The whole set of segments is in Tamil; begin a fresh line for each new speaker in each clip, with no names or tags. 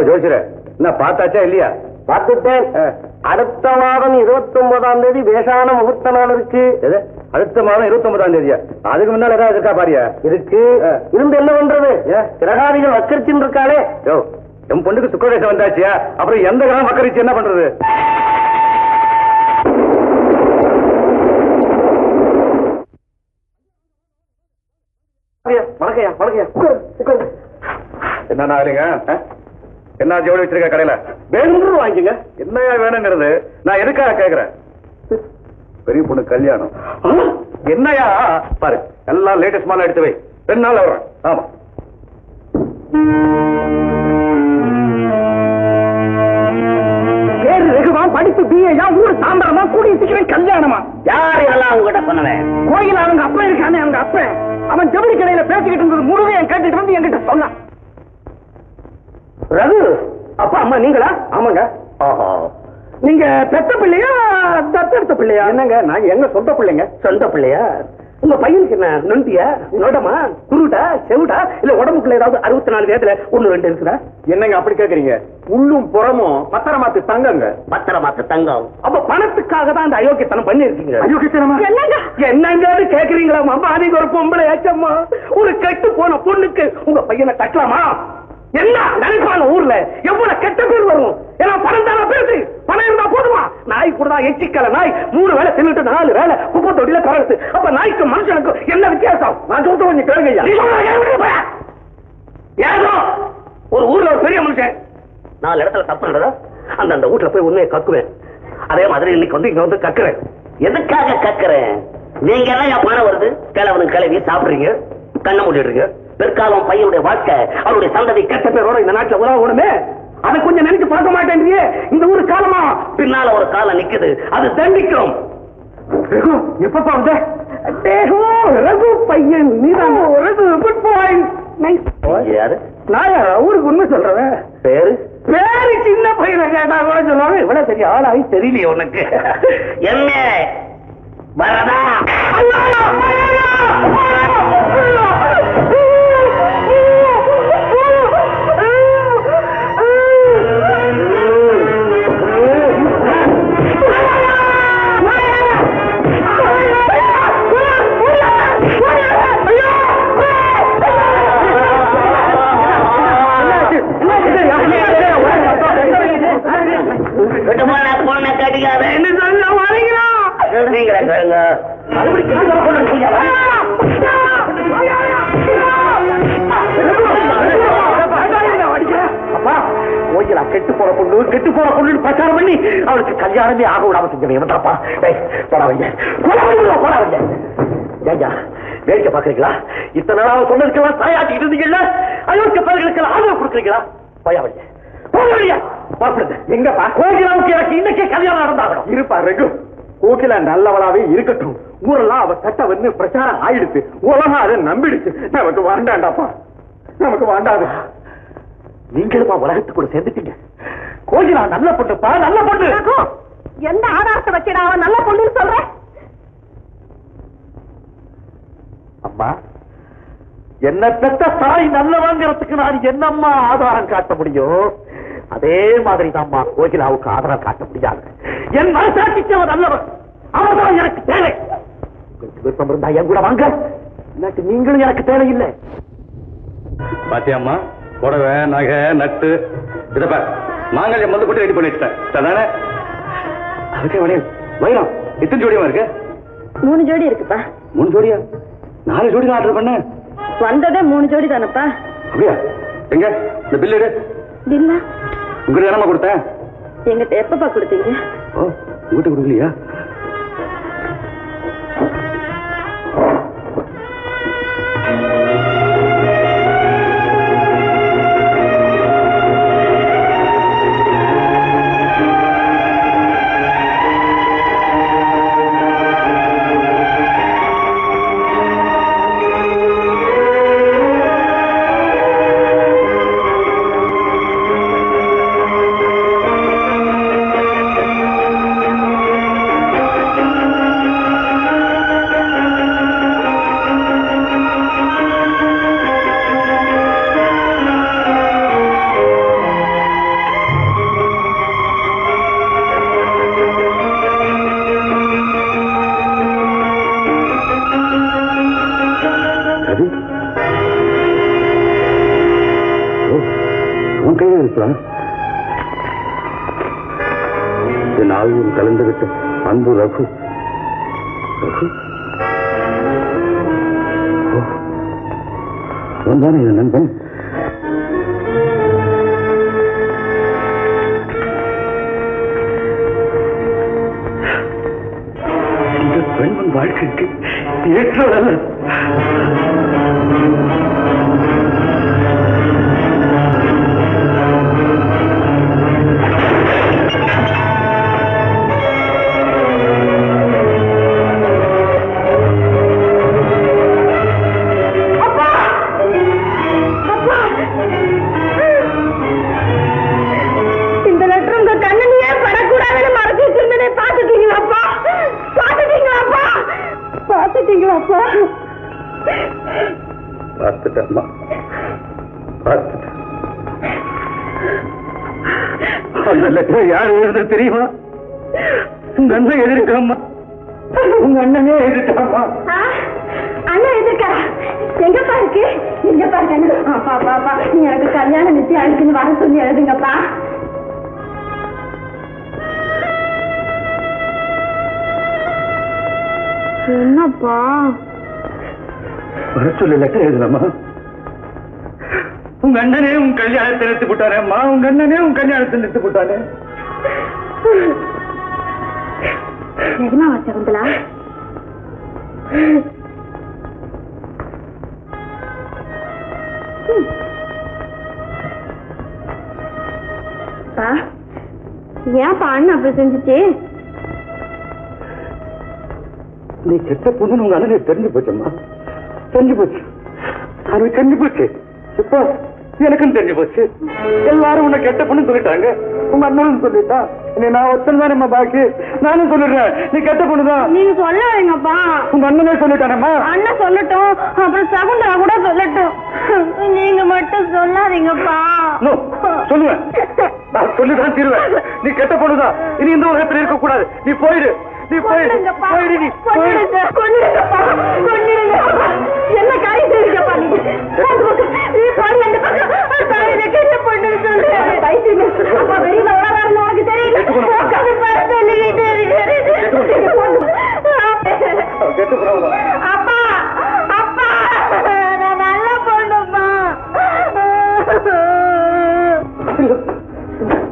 ஜோசியர என்ன பார்த்தாச்சா இல்லையா?
பார்த்துட்டேன். அடுத்த மாதம் 29ஆம் தேதி வேஷான முகூர்த்த நாள் இருக்கு.
அடுத்த மாதம் 29ஆம் தேதியா? அதுக்கு முன்னால ஏதாவது இருக்கா பாரியா?
இருக்கு. இருந்து என்ன பண்றது? கிரகாதிகள் வக்கரிச்சுன்னு இருக்காளே.
என் பொண்ணுக்கு சுக்கரதேசம் வந்தாச்சியா? அப்புறம் எந்த கிரகம் வக்கரிச்சு என்ன பண்றது?
வணக்கையா வணக்கையா.
என்ன ஆளுங்க? என்ன ஜோடி வச்சிருக்க கடையில?
வேணுங்கிறது வாங்கிக்கங்க.
என்னையா வேணுங்கிறது? நான் எதுக்காக கேக்குறேன்? பெரிய பொண்ணு கல்யாணம். என்னையா பாரு, எல்லாம் லேட்டஸ்ட் மாலை எடுத்து வை. 2 நாள் வர்றேன். ஆமா,
பேரு ரகுவான், படிப்பு பிஏயா, ஊரு சாம்பரமா, கூடிய சீக்கிரம் கல்யாணமா? யாரு எல்லாம் உங்ககிட்ட சொன்னவன்? கோயில் அவங்க அப்பா இருக்கானே, அவங்க அப்பன். அவன் ஜவுளி கடையில பேசிக்கிட்டு இருந்தது முழுவதையும் கேட்டுட்டு வந்து என்கிட்ட சொன்னான். ரகு, அப்பா அம்மா நீங்களா? ஆமாங்க. நீங்க பெத்த பிள்ளையா தத்தெடுத்த பிள்ளையா? என்னங்க, நாங்க எங்க சொந்த பிள்ளைங்க. சொந்த பிள்ளையா? உங்க பையனுக்கு என்ன நொண்டியா, நொடமா, குருடா, செவிடா, இல்ல உடம்புக்குள்ள ஏதாவது 64 வேதத்துல 1-2 இருக்குதா? என்னங்க அப்படி கேக்குறீங்க? உள்ளும் புறமும் பத்திரமாத்து தங்கங்க. பத்திரமாத்து தங்கம். அப்ப பணத்துக்காக தான் அந்த அயோக்கியத்தனம் பண்ணி இருக்கீங்க. அயோக்கியத்தனமா? என்னங்க கேக்குறீங்களா? அம்மா நீங்க ஒரு பொம்பளை ஆச்சம்மா. ஒரு கெட்டு போன பொண்ணுக்கு உங்க பையனை கட்டலாமா? என்ன நினைப்பாங்க ஊர்ல? எவ்வளவு கெட்ட பேர் வரும். ஏன்னா பணம் தானே பேசு. பணம் இருந்தா போதுமா? நாய் கூட தான் எச்சிக்கல நாய் 3 வேளை தின்னுட்டு 4 வேளை குப்பை தொட்டில கரடுது. அப்ப நாய்க்கு மனுஷனுக்கு என்ன வித்தியாசம்? நான் சொல்லிட்டு கொஞ்சம் கேளுங்க. ஏதோ ஒரு ஊர்ல ஒரு பெரிய மனுஷன் 4 இடத்துல தப்பு பண்றதா அந்த வீட்டுல போய் உண்மையை கக்குவேன். அதே மாதிரி இன்னைக்கு வந்து இங்க வந்து கக்குறேன். எதுக்காக கக்குறேன்? நீங்க என்ன பணம் வருது, கிழவனுக்கு கிளவி சாப்பிடுறீங்க, கண்ணை மூடிடுறீங்க. பிற்காலம் பையனுடைய வாழ்க்கை, அவருடைய சந்ததி கெட்ட பேரோட இந்த நாட்டுல உலகணுமே. அதை கொஞ்சம் நினைச்சு பார்க்க மாட்டேன்றீங்க. இந்த ஊரு காலமா பின்னால ஒரு காலம் நிக்குது, அது தண்டிக்கும். எப்பப்பா வந்து ரகு பையன் நீதான். Good point. யாரு? நான் ஊருக்கு உண்மை சொல்றேன். பேரு பேரு சின்ன பையனை கேட்டா கூட சொல்லுவாங்க. இவ்வளவு பெரிய ஆளாகி தெரியலையே உனக்கு. என்ன வரதா? கெட்டு போற பொண்ணு பிரச்சாரம் பண்ணி அவளுக்கு கல்யாணமே ஆக விடாம செஞ்சவன்ப்பா. வேடிக்கை பாக்குறீங்களா? இத்தனை நாள் சொன்னதுக்கெல்லாம் தாயாட்டிட்டு இருந்தீங்கல்ல, அயோக்கிய பயிர்களுக்கெல்லாம் ஆதரவு கொடுக்குறீங்களா? எங்கப்பா கோகிலாவுக்கு எனக்கு இன்னைக்கே கல்யாணம் நடந்தாகணும். இருப்பா ரகு, கோகிலா நல்லவளாவே இருக்கட்டும். ஊரெல்லாம் அவ கட்ட வந்து பிரச்சாரம் ஆயிடுச்சு. உலகம் அதை நம்பிடுச்சு. நமக்கு வேண்டாண்டாப்பா, நமக்கு வேண்டாது. நீங்களுமா உலகத்துக்கு கூட சேர்ந்துட்டீங்க. கோகிலா நல்ல பொண்ணுப்பா, நல்ல பொண்ணு. எந்த ஆதாரத்தை வச்சுடா அவன் நல்ல பொண்ணுன்னு சொல்ற? அம்மா, என்ன பெற்ற தாய் நல்லவங்கிறதுக்கு நான் என்னம்மா ஆதாரம் காட்ட முடியும்? அதே மாதிரி தான்மா கோகிலாவுக்கு ஆதாரம் காட்ட முடியாது. என் மனசாட்சிக்கு அவன் நல்லவன், அவர்தான் எனக்கு தேவை. உங்களுக்கு விருப்பம் இருந்தா என் கூட வாங்க, இல்லாட்டி நீங்களும் எனக்கு தேவையில்லை.
பாத்தியம்மா, புடவை நகை நட்டு இதப்ப மாங்கல்யம் வந்து போட்டு ரெடி பண்ணி வச்சுட்டேன். அதுக்கே வளையல் வைரம் எத்தனை ஜோடியா இருக்கு?
3 ஜோடி இருக்குப்பா.
3 ஜோடியா? 4 ஜோடி தான் ஆர்டர் பண்ண.
வந்ததே 3 ஜோடி தானப்பா.
அப்படியா? எங்க இந்த பில் எடு.
பில்லா
உங்களுக்கு என்னமா கொடுத்தேன்?
எங்கிட்ட எப்பப்பா கொடுத்தீங்க?
ஓ, உங்ககிட்ட கொடுக்கலையா? அன்பையும் கலந்துகிட்ட அன்பு ரகு. வந்தானே என் நண்பன். இந்த பெண்மன் வாழ்க்கைக்கு ஏற்றவரல்ல. பார்த்துட்டேம்மா, பார்த்துட்டேன். அந்த லெட்டர் யார் எழுத தெரியுமா? உங்க அண்ணன் எதிர்க்காமா. உங்க அண்ணனே எதிர்க்காமா.
அண்ணன் எதிர்க்காரா? எங்கப்பா இருக்கு? எங்கப்பா இருக்கு? அப்பா பாப்பா, நீ எனக்கு கல்யாணம் நிச்சயம் அடிச்சுன்னு வர சொல்லி எழுதுங்கப்பா. என்னப்பா
வர சொல்லி லெட்டர் எழுதலாமா? உங்க அண்ணனே உன் கல்யாணத்தை நிறுத்தி போட்டாரேம்மா. உங்க அண்ணனே உன் கல்யாணத்தை நிறுத்தி போட்டாரு.
நிஜமாவா சகுந்தலா? ஏன்ப்பா அண்ணன் அப்படி செஞ்சுச்சு?
நீ கெட்ட பொண்ணு உங்க அண்ணனை தெரிஞ்சு போச்சம்மா. தெரிஞ்சு போச்சு. அது தெரிஞ்சு போச்சு. இப்போ எனக்கும் தெரிஞ்சு போச்சு. எல்லாரும் உன்னை கெட்ட பொண்ணு சொல்லிட்டாங்க. உங்க அண்ணனும் சொல்லிட்டான். நீ நான் ஒத்தன் தானேம்மா பாக்கி. நானும் சொல்லிடுறேன் நீ கெட்ட பொண்ணுதான்.
நீங்க சொல்ல வைங்கப்பா.
உங்க அண்ணனே சொல்லிட்டானேம்மா.
அண்ணன் சொல்லட்டும், அப்புறம் சகுந்தலா கூட சொல்லட்டும். நீங்க மட்டும் சொல்லாதீங்கப்பா.
சொல்லுவேன். நான் சொல்லிதான் தீருவேன். நீ கெட்ட பொண்ணுதான். இனி இந்த உலகத்தில் இருக்க கூடாது. நீ போயிடு. நீ போயிடு.
என்ன காரியம் செய்யுங்கப்பா? நீ போய் அந்த பக்கம் கெட்ட பொண்ணு சொல்லு. வெளியில உலகம் உனக்கு தெரியல. அப்பா அப்பா, நான் நல்ல பொண்ணுமா.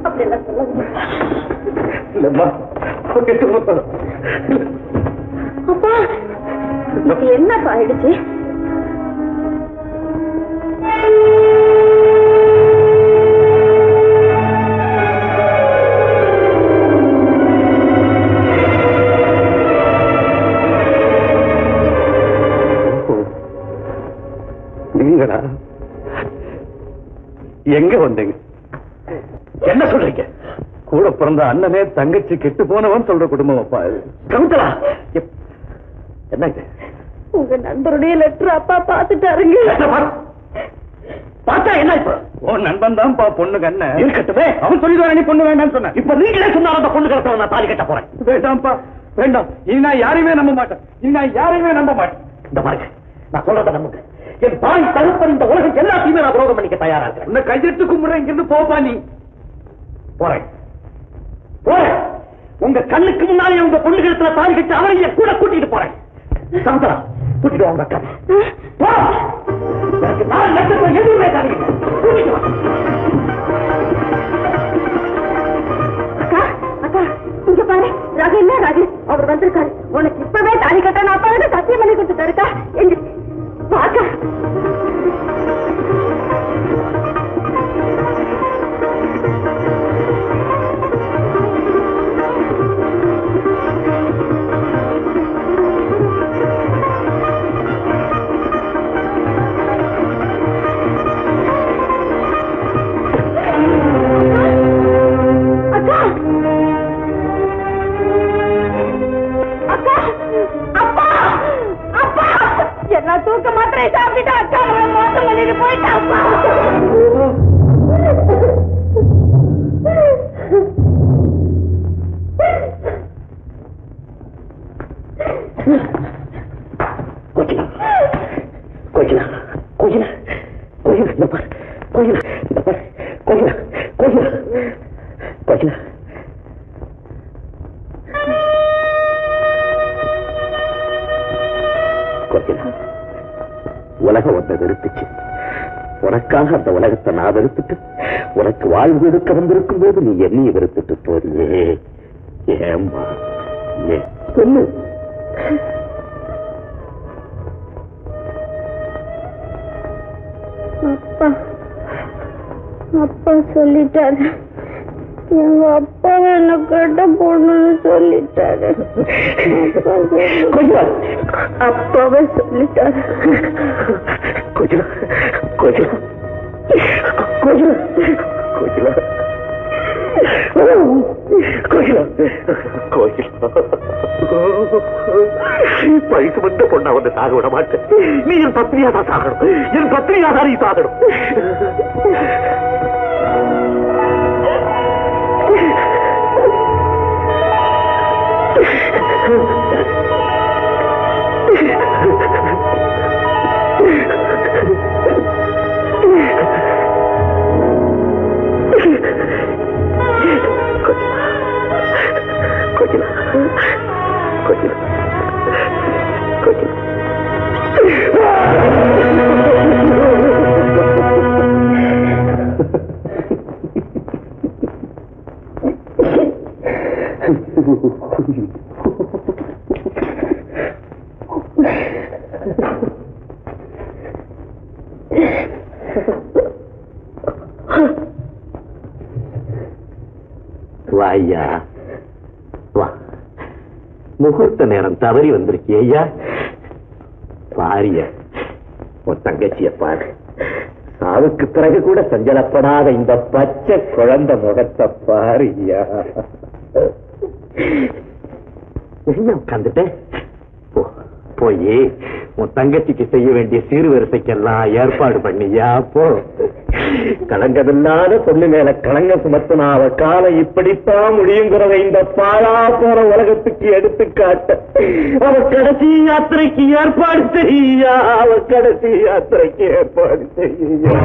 அப்படியெல்லாம் சொல்லுங்க. அப்பா இது என்னப்பா ஆயிடுச்சு?
நீங்களா? எங்க வந்தீங்க? என்ன சொல்றீங்க? கூட பிறந்த அண்ணனே தங்கச்சி கெட்டு போனவன் சொல்ற குடும்பம் அப்பா. கவுந்தலா, என்ன இது?
உங்க நண்பருடைய லெட்டர் அப்பா பாத்துட்டாருங்க.
பார்த்தா என்ன? இப்ப உன் நண்பன் தான்ப்பா பொண்ணுக்கு அண்ணன். இருக்கட்டுமே, அவன் சொல்லிடுவான் நீ பொண்ணு வேண்டாம்னு சொன்ன. இப்ப நீங்களே சொன்னா அந்த பொண்ணு கிடத்த நான் தாலி கட்ட போறேன். வேண்டாம்ப்பா, வேண்டாம். இனி நான் யாரையுமே நம்ப மாட்டேன். இனி நான் யாரையுமே நம்ப மாட்டேன். இந்த பாருங்க, நான் சொல்றத நம்புங்க. என் தாய் தகப்பன் இந்த உலகம் எல்லாத்தையுமே நான் விரோதம் பண்ணிக்க தயாரா இருக்கேன். உன்னை கையெழுத்து கும்பிடுற இங்கிருந்து போப்பா. நீ போறேன் போறேன். உங்க கண்ணுக்கு முன்னாலே உங்க பொண்ணு கழுத்துல தாலி கட்டி அவரைய கூட கூட்டிட்டு போறேன். சமுத்திரா, கூட்டிட்டு வாங்க அக்கா. எனக்கு 4 லட்சம் எதுவுமே தாலி கூட்டிட்டு வா.
அக்கா அக்கா, இங்க பாரு. ராகு என்ன ராகு, அவர் வந்திருக்காரு. உனக்கு இப்பவே தாலி கட்ட நான் அப்பா கிட்ட சத்தியம் பண்ணி கொடுத்துட்டாருக்கா. எங்க பாக்கா. தூக்க மாத்திரை சாப்பிட்டு அக்கா மோசம் பண்ணிட்டு போயிட்டாப்பா. கோகிலா, கோகிலா, கோகிலா, கோகிலா, இந்த பாரு, கோகிலா, இந்த பாரு, கோகிலா, கோகிலா, கோகிலா,
கோகிலா, உலகம் ஒன்றை வெறுத்துச்சு. உனக்காக அந்த உலகத்தை நான் வெறுத்துட்டு உனக்கு வாழ்வு எடுக்க வந்திருக்கும் போது நீ என்னைய வெறுத்துட்டு போறியே. ஏம்மா ஏன் சொல்லு.
அப்பா அப்பா சொல்லிட்டாரு, எங்க அப்பா என்ன கட்ட போடணும்னு சொல்லிட்டாரு. அப்பாவே சொல்லிட்டாரு.
கோகிலா கோகிலா கோகிலா கோகிலா கோகிலா கோகிலா, பைசு வந்த பொண்ணா வந்து சாக விட மாட்டேன். நீ என் பத்னியா தான் சாகணும், என் பத்னியா தான் நீ சாகணும். கோகிலா கோகிலா கோகிலா வாய்யா வா, முகூர்த்த நேரம் தவறி வந்திருக்கே ஐயா. பாரிய உன் தங்கச்சிய பாரு, சாவுக்கு பிறகு கூட சஞ்சலப்படாத இந்த பச்சை குழந்தை முகத்தை பாரியா. உட்காந்துட்டேன், போய் உன் தங்கச்சிக்கு செய்ய வேண்டிய சீர்வரிசைக்கெல்லாம் ஏற்பாடு பண்ணியா போ. களங்கமில்லாத பொண்ணு மேல களங்க சுமத்துனா அவ காலம் இப்படித்தான் முடியுங்கிறத இந்த பாழா போற உலகத்துக்கு எடுத்துக்காட்ட அவ கடைசி யாத்திரைக்கு ஏற்பாடு செய்யா. அவ கடைசி யாத்திரைக்கு ஏற்பாடு செய்யா.